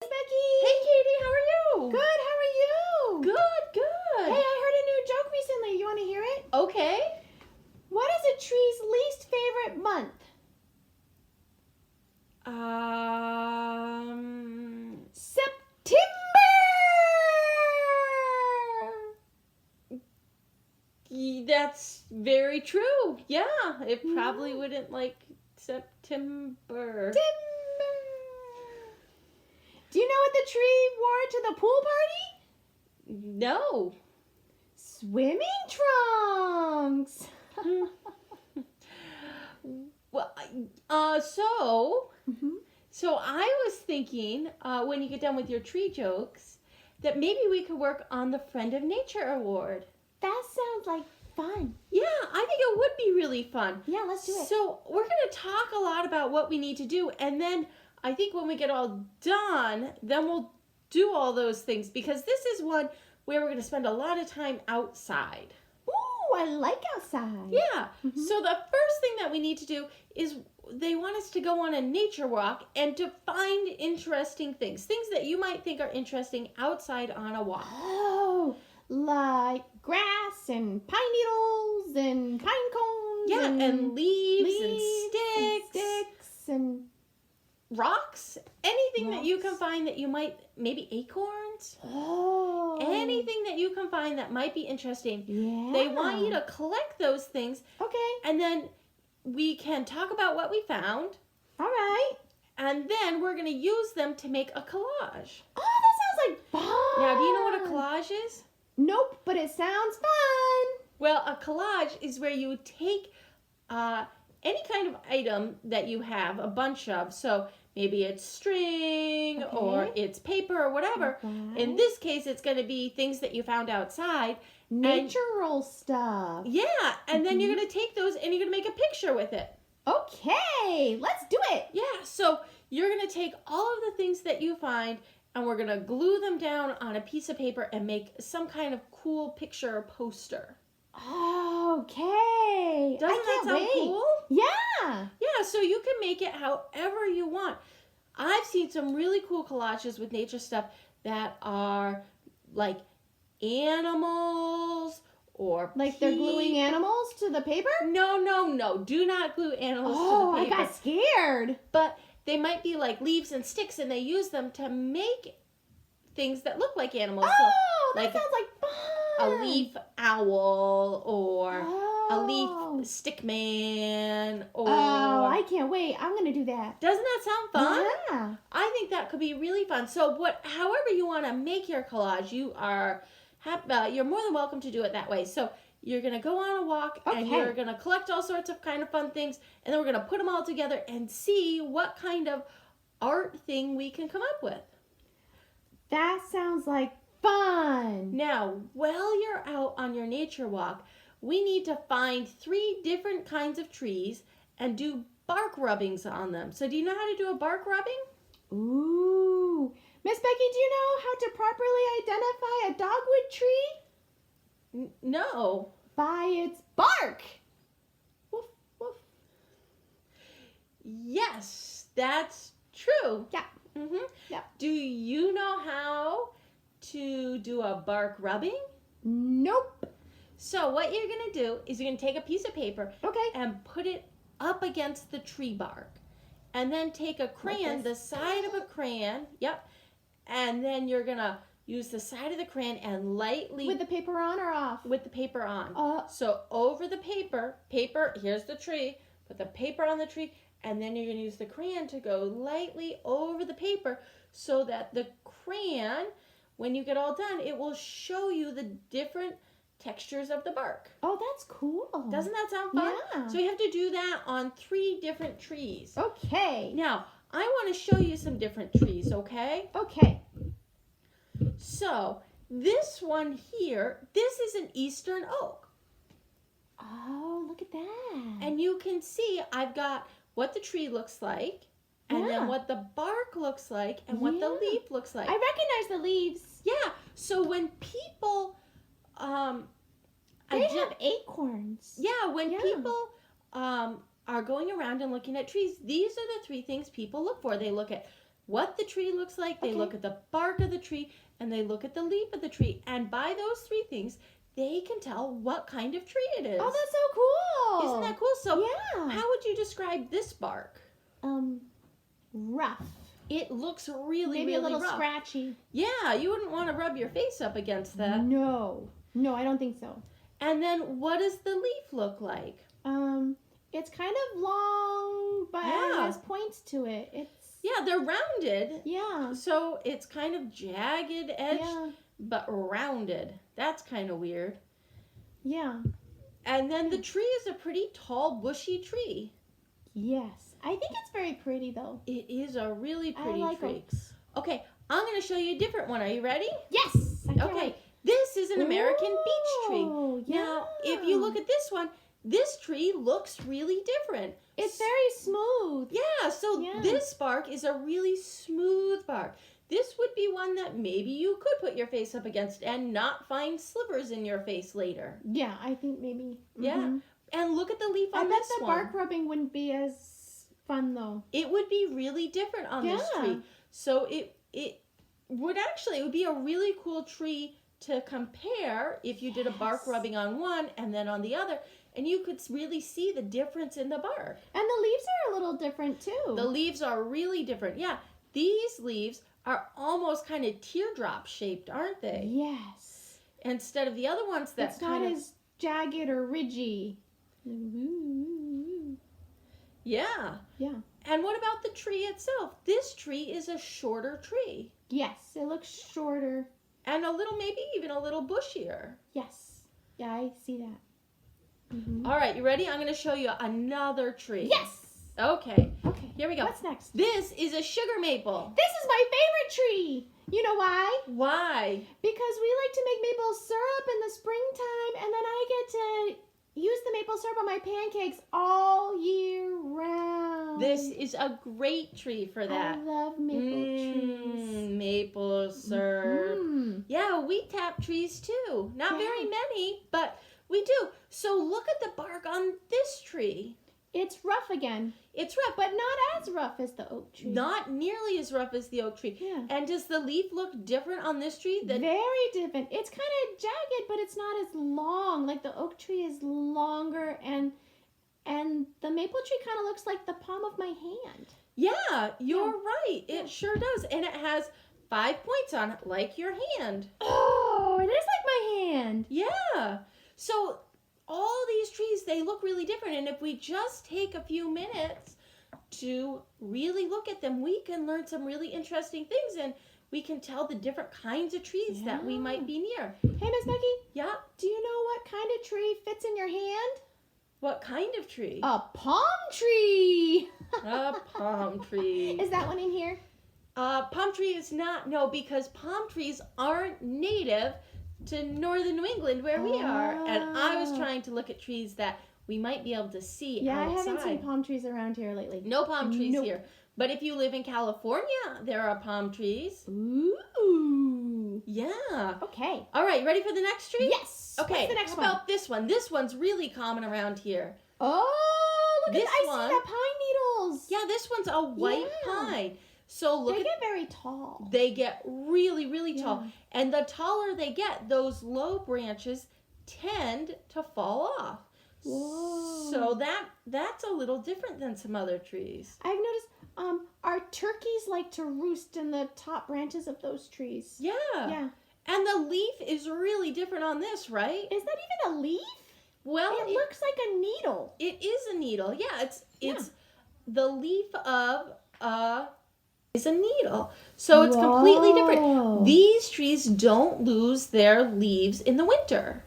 Becky. Hey, Katie, how are you? Good, how are you? Good. Hey, I heard a new joke recently. You want to hear it? Okay. What is a tree's least favorite month? September! That's very true. Yeah, it probably wouldn't like September. Timber. Do you know what the tree wore to the pool party? No. Swimming trunks. Well, Mhm. so I was thinking when you get done with your tree jokes that maybe we could work on the Friend of Nature Award. That sounds like fun. Yeah, I think it would be really fun. Yeah, let's do it. So we're going to talk a lot about what we need to do, and then I think when we get all done, then we'll do all those things, because this is one where we're going to spend a lot of time outside. Ooh, I like outside. Yeah. Mhm. So the first thing that we need to do is they want us to go on a nature walk and to find interesting things that you might think are interesting outside on a walk. Oh, like grass and pine needles and pine cones. Yeah, and leaves and and sticks. sticks and Rocks, anything that you Rocks. can find that you might, maybe acorns, oh, anything that you can find that might be interesting. Yeah. They want you to collect those things, Okay. and then we can talk about what we found, All right. and then we're going to use them to make a collage. Oh, that sounds like fun. Now, do you know what a collage is? Nope, but it sounds fun. Well, a collage is where you take any kind of item that you have a bunch of. So maybe it's string or Okay. it's paper or whatever. In this case, it's going to be things that you found outside. Natural stuff. Yeah, and then you're going to take those and you're going to make a picture with it. Okay, let's do it. Yeah, so you're going to take all of the things that you find and we're going to glue them down on a piece of paper and make some kind of cool picture or poster. Okay. Doesn't I that can't sound wait. cool? Yeah. Yeah, so you can make it however you want. I've seen some really cool collages with nature stuff that are like animals or Like they're gluing people. animals to the paper? No. Do not glue animals Oh, to the I paper. got scared. But they might be like leaves and sticks, and they use them to make things that look like animals. Oh, that like sounds like a fun. leaf owl or a Oh. leaf stick man or... Oh, I can't wait. I'm going to do that. Doesn't that sound fun? Yeah. I think that could be really fun. So however you want to make your collage, you're more than welcome to do it that way. So you're going to go on a walk and Okay. you're going to collect all sorts of kind of fun things, and then we're going to put them all together and see what kind of art thing we can come up with. That sounds like fun. Now, while you're out on your nature walk, we need to find 3 different kinds of trees and do bark rubbings on them. So do you know how to do a bark rubbing? Ooh. Miss Becky, do you know how to properly identify a dogwood tree? No. By its bark. Woof, woof. Yes, that's true. Yeah. Mm-hmm. Yeah. Do you know how to do a bark rubbing? Nope. So what you're going to do is you're going to take a piece of paper Okay. and put it up against the tree bark. And then take a crayon, the this? side of a crayon, and then you're going to use the side of the crayon and lightly... With the paper on or off? with the paper on. Uh, So over the paper, here's the tree, put the paper on the tree, and then you're going to use the crayon to go lightly over the paper so that the crayon, when you get all done, it will show you the different textures of the bark. Oh, that's cool. Doesn't that sound fun? Yeah. So you have to do that on 3 different trees. Okay. Now, I want to show you some different trees, okay? Okay. So, this one here, this is an eastern oak. Oh, look at that. And you can see I've got what the tree looks like, and Yeah. then what the bark looks like, and what the Yeah. leaf looks like. I recognize the leaves. Yeah, so when people, They have acorns. when Yeah. people are going around and looking at trees, these are the 3 things people look for. They look at what the tree looks like, they Okay. look at the bark of the tree, and they look at the leaf of the tree. And by those three things, they can tell what kind of tree it is. Oh, that's so cool. Isn't that cool? So Yeah. how would you describe this bark? Rough. It looks really, Maybe really a little rough. scratchy. Yeah, you wouldn't want to rub your face up against that. No, I don't think so. And then what does the leaf look like? It's kind of long, but Yeah. it has points to it. It's Yeah, they're rounded. yeah, So it's kind of jagged edged, yeah, but rounded. That's kind of weird. yeah. And then the tree is a pretty tall, bushy tree. Yes, I think it's very pretty though. It is a really I pretty like tree. oaks. Okay, I'm going to show you a different one. Are you ready? Yes. I can't Okay, wait. this is an American beech tree. Ooh, Now, if you look at this one, this tree looks really different. it's very smooth. Yeah, so Yeah. this bark is a really smooth bark. This would be one that maybe you could put your face up against and not find slivers in your face later. Yeah, I think maybe. Yeah. Mhm. And look at the leaf I on bet this the one. bark rubbing wouldn't be as fun though. It would be really different on this Yeah. tree. So it would be a really cool tree to compare if you did a bark Yes. rubbing on one and then on the other, and you could really see the difference in the bark. And the leaves are a little different too. The leaves are really different. Yeah, these leaves are almost kind of teardrop shaped, aren't they? Yes. Instead of the other ones that It's not kind of as jagged or ridgy. Ooh. yeah. Yeah. And what about the tree itself? This tree is a shorter tree Yes, it looks shorter. and maybe even a little bushier. Yes. Yeah, I see that. Mhm. All right, you ready? I'm going to show you another tree. Yes. Okay, Okay. here we go. What's next? This is a sugar maple. This is my favorite tree. You know why? Why? Because we like to make maple syrup in the springtime, and then I get to use the maple syrup on my pancakes all year round. This is a great tree for that. I love maple trees. Maple syrup. Mm. Yeah, we tap trees too. Not very Yeah. many, but we do. So look at the bark on this tree. It's rough again, It's rough, but not as rough as the oak tree. not nearly as rough as the oak tree. Yeah. And does the leaf look different on this tree? Very different. It's kind of jagged, but it's not as long. Like the oak tree is longer, and the maple tree kind of looks like the palm of my hand. Yeah, you're right. It sure does. And it has 5 points on it, like your hand. Oh, it is like my hand. Yeah. So all these trees, they look really different. And if we just take a few minutes to really look at them, we can learn some really interesting things. And we can tell the different kinds of trees that we Yeah. might be near. Hey, Miss Becky, Yeah. do you know what kind of tree fits in your hand? What kind of tree? A palm tree. A palm tree. Is that one in here? Palm tree is not, no, because palm trees aren't native to northern New England where we are. And I was Oh. trying to look at trees that we might be able to see Yeah, outside. I haven't seen palm trees around here lately. No palm trees Nope. here. But if you live in California, there are palm trees. Ooh. Yeah. Okay. All right, ready for the next tree? Yes. Okay, What's the next how one? about this one? This one's really common around here. Oh, look This at I one- see the pine needles. Yeah, this one's a white Yeah. pine. So look They at get very tall. they get really, really tall. Yeah. And the taller they get, those low branches tend to fall off. Whoa. So that's a little different than some other trees. I've noticed our turkeys like to roost in the top branches of those trees. Yeah. Yeah. And the leaf is really different on this, right? Is that even a leaf? Well, It looks like a needle. it is a needle. Yeah, it's the leaf of is a needle. So it's completely Whoa. different. These trees don't lose their leaves in the winter.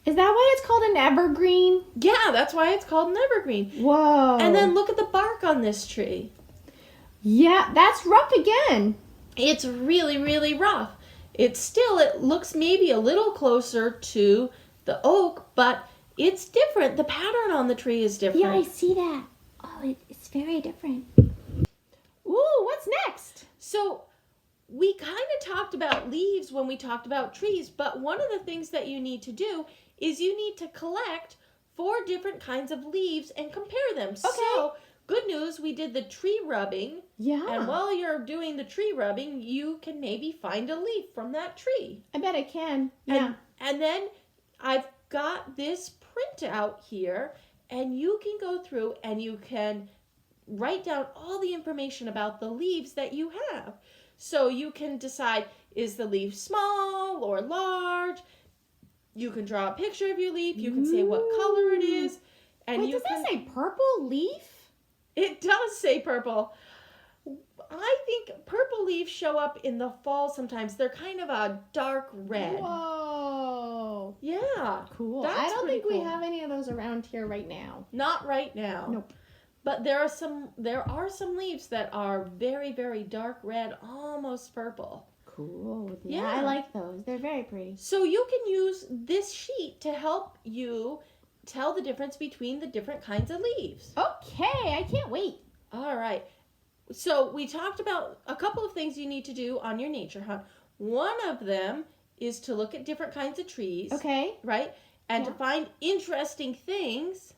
Is that why it's called an evergreen? Yeah, that's why it's called an evergreen. Whoa. And then look at the bark on this tree. yeah, that's rough again. It's really, really rough. It looks maybe a little closer to the oak, but it's different. The pattern on the tree is different. Yeah, I see that. Oh, it's very different. Ooh, what's next? So we kind of talked about leaves when we talked about trees, but one of the things that you need to do is you need to collect 4 different kinds of leaves and compare them. So good news, we did the tree rubbing. Yeah. And while you're doing the tree rubbing, you can maybe find a leaf from that tree. I bet I can. Yeah. And then I've got this printout here, and you can go through and you can write down all the information about the leaves that you have. So you can decide, is the leaf small or large? You can draw a picture of your leaf. You can say what color it is. And Wait, you does that say purple leaf? It does say purple. I think purple leaves show up in the fall sometimes. They're kind of a dark red. Whoa. Yeah. Cool. That's I don't pretty think we cool. have any of those around here right now. Not right now. Nope. But there are some leaves that are very, very dark red, almost purple. Cool. Yeah, Yeah. I like those. They're very pretty. So you can use this sheet to help you tell the difference between the different kinds of leaves. Okay, I can't wait. All right. So we talked about a couple of things you need to do on your nature hunt. One of them is to look at different kinds of trees. Okay. Right? And to Yeah. find interesting things.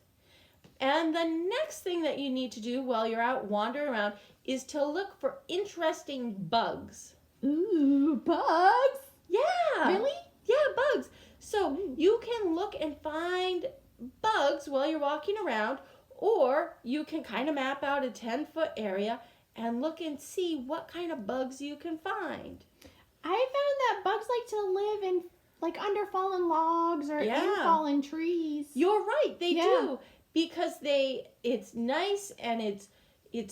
And the next thing that you need to do while you're out wandering around is to look for interesting bugs. Ooh, bugs. Yeah. Really? Yeah, bugs. So you can look and find bugs while you're walking around, or you can kind of map out a 10-foot area and look and see what kind of bugs you can find. I found that bugs like to live in like under fallen logs or Yeah. in fallen trees. You're right, they Yeah. do, because it's nice and it's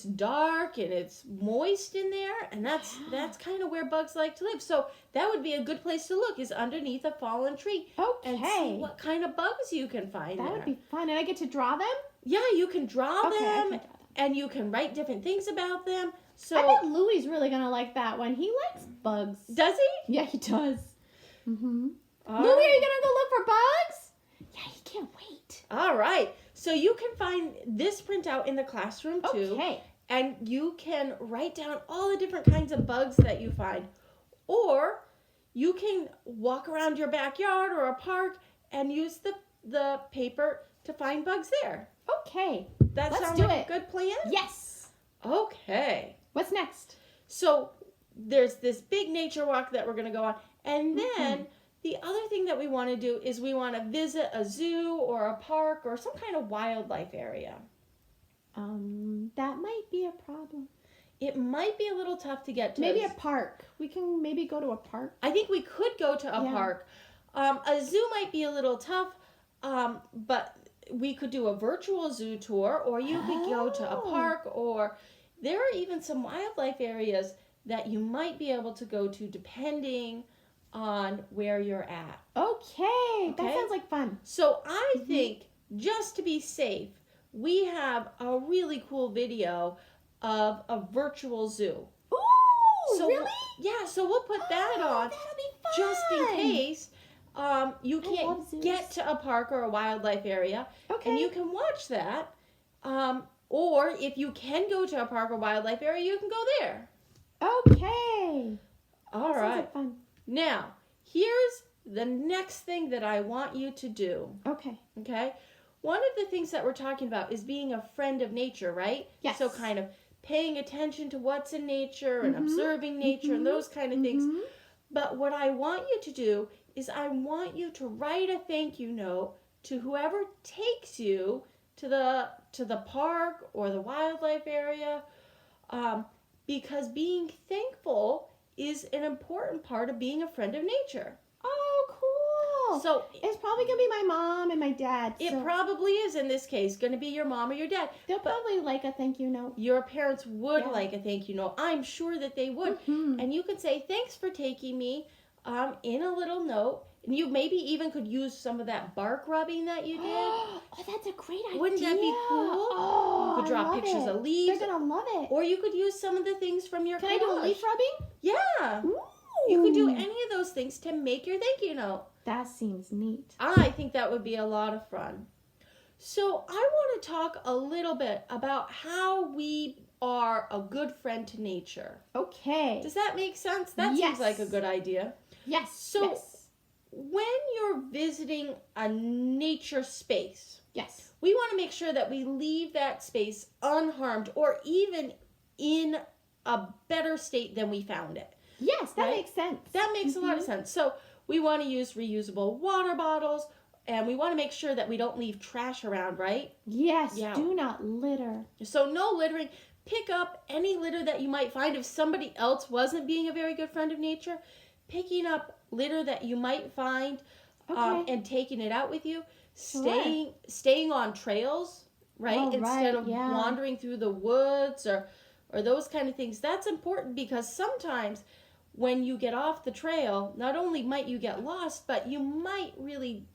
dark and it's moist in there, and that's kind of where bugs like to live. So that would be a good place to look, is underneath a fallen tree, Okay. and see what kind of bugs you can find That there. would be fun. And I get to draw them? Yeah, you can draw Okay, I them, can draw them. and you can write different things about them. So I bet Louie's really gonna like that one. He likes bugs. does he? Yeah, he does. Mm-hmm. All Louie, are right. you gonna go look for bugs? Yeah, he can't wait. All right. So you can find this printout in the classroom too. Okay. And you can write down all the different kinds of bugs that you find. Or you can walk around your backyard or a park and use the paper to find bugs there. Okay. That Let's sounds do like it. a good plan? Yes. Okay. What's next? So there's this big nature walk that we're going to go on. And then the other thing that we want to do is we want to visit a zoo or a park or some kind of wildlife area. That might be a problem. It might be a little tough to get to. Maybe a park. We can maybe go to a park. I think we could go to a Yeah. park. A zoo might be a little tough, but we could do a virtual zoo tour, or you could go to a Oh. park, or there are even some wildlife areas that you might be able to go to depending on where you're at. Okay. That Okay. sounds like fun. So I think, just to be safe, we have a really cool video of a virtual zoo. Ooh, So really? yeah, so we'll put that Oh, on that'll be fun. just in case you I love can't zoos. get to a park or a wildlife area, Okay. and you can watch that. Or if you can go to a park or wildlife area, you can go there. Okay. All Sounds right. like fun. Now, here's the next thing that I want you to do. Okay. Okay? One of the things that we're talking about is being a friend of nature, right? Yes. So kind of paying attention to what's in nature and Mhm. observing nature and those kind of things. Mhm. But what I want you to do is I want you to write a thank you note to whoever takes you to the park or the wildlife area, because being thankful is an important part of being a friend of nature. Oh, cool. So It's probably gonna be my mom and my dad. it so probably is, in this case, going to be your mom or your dad. they'll probably like a thank you note. Your parents would Yeah. like a thank you note. I'm sure that they would. Mhm. And you could say, thanks for taking me, in a little note. And you maybe even could use some of that bark rubbing that you did. Oh, that's a great idea. Wouldn't that be cool? Oh, You could draw I love pictures it. of leaves. They're gonna love it. Or you could use some of the things from your Can I do a collage. leaf rubbing? Yeah. Ooh. You could do any of those things to make your thank you note. That seems neat. I think that would be a lot of fun. So I want to talk a little bit about how we are a good friend to nature. Okay. Does that make sense? That Yes. seems like a good idea. Yes. So- yes. When you're visiting a nature space, Yes. we want to make sure that we leave that space unharmed or even in a better state than we found it. Yes, that Right? makes sense. That makes a lot of sense. So we want to use reusable water bottles, and we want to make sure that we don't leave trash around, right? Yes, Yeah. do not litter. So no littering. Pick up any litter that you might find if somebody else wasn't being a very good friend of nature. Picking up litter that you might find Okay. and taking it out with you. Sure. Staying on trails, right? Oh, Instead right, of yeah. wandering through the woods or those kind of things. That's important because sometimes when you get off the trail, not only might you get lost, but you might really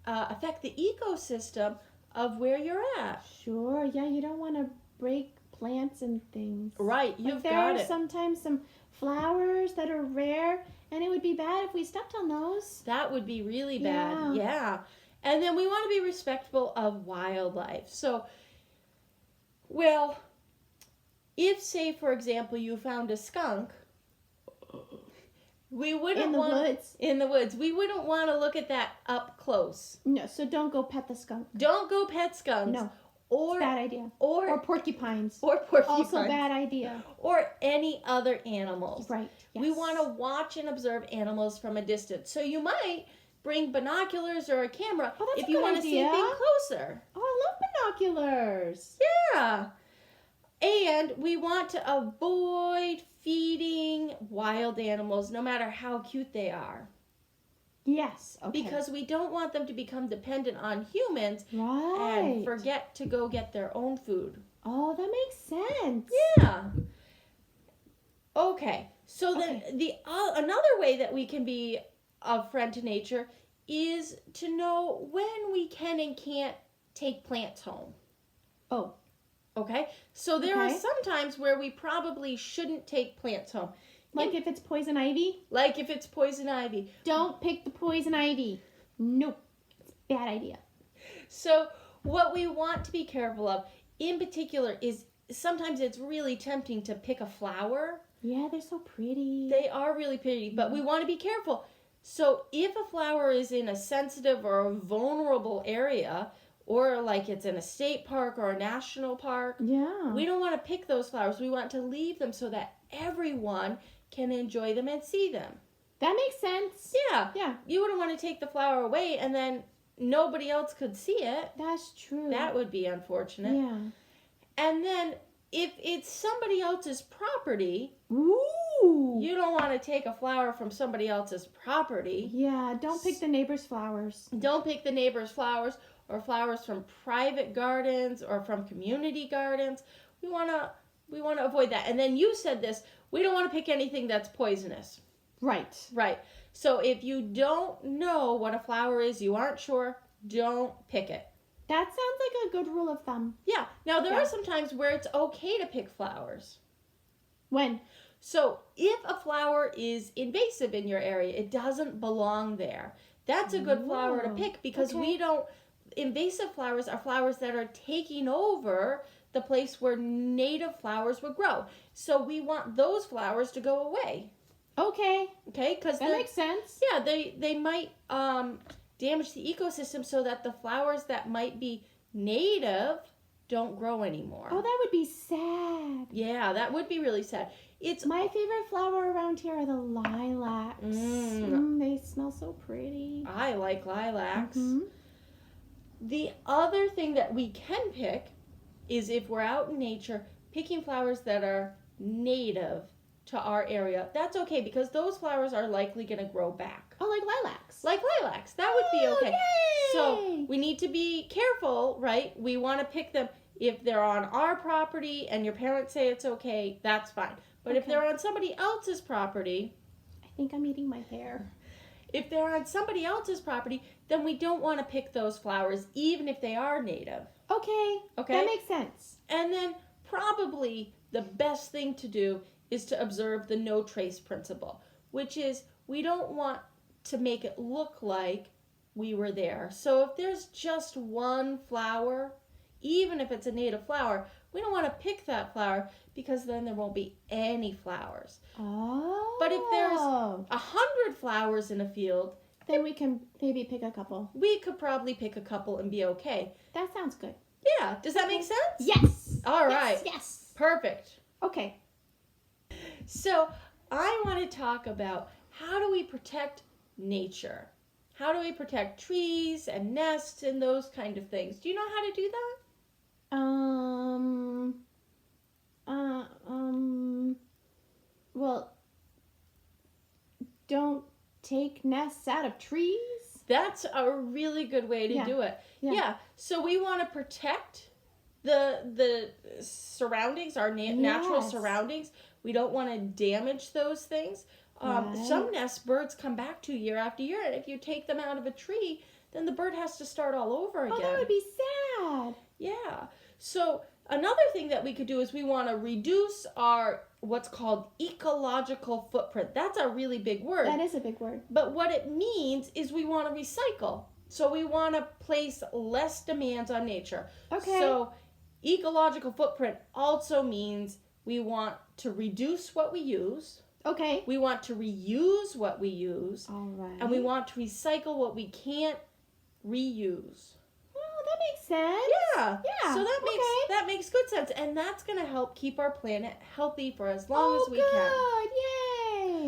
affect the ecosystem of where you're at. Sure. Yeah, you don't want to break plants and things. Right, Like you've there got are it. sometimes some flowers that are rare, and it would be bad if we stepped on those. That would be really bad. Yeah. Yeah. And then we want to be respectful of wildlife. So, well, if, say, for example, you found a skunk, we wouldn't In the want woods. in the woods. We wouldn't want to look at that up close. No, so don't go pet the skunk. Don't go pet skunks. No, Or bad idea. or Or porcupines. porcupines. Also bad idea. Or any other animals. Right. Yes. We want to watch and observe animals from a distance. So you might bring binoculars or a camera Oh, that's if a you good want to see a idea. thing closer. Oh, I love binoculars. Yeah. And we want to avoid feeding wild animals no matter how cute they are. Yes. Okay. Because we don't want them to become dependent on humans right. and forget to go get their own food. Oh, that makes sense. Yeah. Okay. So then the another way that we can be a friend to nature is to know when we can and can't take plants home. Oh. Okay? So there are Okay. some times where we probably shouldn't take plants home. Like if it's poison ivy, Like if it's poison ivy. don't pick the poison ivy. Nope. It's a bad idea. So what we want to be careful of in particular is sometimes it's really tempting to pick a flower. Yeah, they're so pretty. They are really pretty, but we want to be careful. So if a flower is in a sensitive or a vulnerable area, or like it's in a state park or a national park, Yeah. we don't want to pick those flowers. We want to leave them so that everyone can enjoy them and see them. That makes sense. Yeah. Yeah, You wouldn't want to take the flower away and then nobody else could see it. that's true. That would be unfortunate. Yeah. And then if it's somebody else's property, Ooh. you don't want to take a flower from somebody else's property. Yeah, don't pick the neighbor's flowers. Don't pick the neighbor's flowers or flowers from private gardens or from community gardens. We want to avoid that. And then you said this, we don't want to pick anything that's poisonous. Right. Right. So if you don't know what a flower is, you aren't sure, don't pick it. That sounds like a good rule of thumb. Yeah. Now there Yeah. are some times where it's okay to pick flowers. When? So if a flower is invasive in your area, it doesn't belong there. That's a good flower to Ooh, pick because okay. invasive flowers are flowers that are taking over the place where native flowers would grow. So we want those flowers to go away. Okay. Okay? Because That makes sense. yeah, they might damage the ecosystem so that the flowers that might be native don't grow anymore. Oh, that would be sad. Yeah, that would be really sad. It's My favorite flower around here are the lilacs. They smell so pretty. I like lilacs. Mhm. The other thing that we can pick is if we're out in nature, picking flowers that are native to our area. That's okay because those flowers are likely going to grow back. Oh, like lilacs. Like lilacs, that would be okay. Yay! So we need to be careful, right? We want to pick them if they're on our property and your parents say it's okay, that's fine. But if Okay. they're on somebody else's property, I think I'm eating my hair. if they're on somebody else's property, then we don't want to pick those flowers even if they are native. Okay. Okay? That makes sense. And then probably the best thing to do is to observe the no trace principle, which is we don't want to make it look like we were there. So if there's just one flower, even if it's a native flower, we don't want to pick that flower because then there won't be any flowers. Oh. But if there's 100 flowers in a field, Then we can maybe pick a couple. We could probably pick a couple and be okay. That sounds good. Yeah, does that make sense? Yes. All right. Yes. Perfect. Okay. So I want to talk about how do we protect nature? How do we protect trees and nests and those kind of things? Do you know how to do that? Well, don't take nests out of trees. That's a really good way to Yeah. do it. Yeah. Yeah. So we want to protect the surroundings, our natural Yes. surroundings. We don't want to damage those things. Right. Some nests birds come back to year after year, and if you take them out of a tree, then the bird has to start all over again. Oh, that would be sad. Yeah. So another thing that we could do is we want to reduce our what's called ecological footprint. That's a really big word. That is a big word. But what it means is we want to recycle. So we want to place less demands on nature. Okay. So ecological footprint also means we want to reduce what we use. Okay. We want to reuse what we use. All right. And we want to recycle what we can't reuse. Oh, that makes sense. Yeah. Yeah, So okay. that makes good sense, and that's going to help keep our planet healthy for as long as we can. good.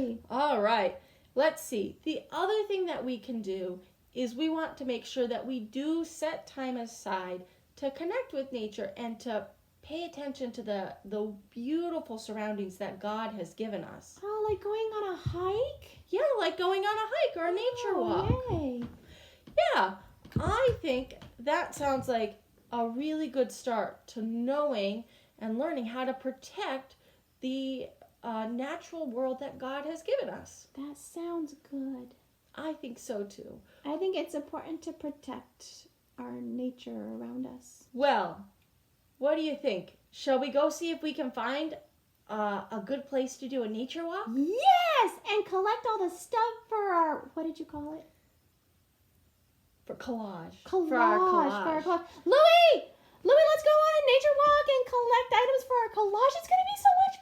Yay. All right. Let's see. The other thing that we can do is we want to make sure that we do set time aside to connect with nature and to pay attention to the beautiful surroundings that God has given us. Oh, like going on a hike? Yeah, like going on a hike or a nature walk. Yay. Yeah, I think that sounds like a really good start to knowing and learning how to protect the natural world that God has given us. That sounds good. I think so too. I think it's important to protect our nature around us. Well, what do you think? Shall we go see if we can find a good place to do a nature walk? Yes, and collect all the stuff for our, what did you call it? For collage. Collage. For our collage. Louie, let's go on a nature walk and collect items for our collage. It's going to be so much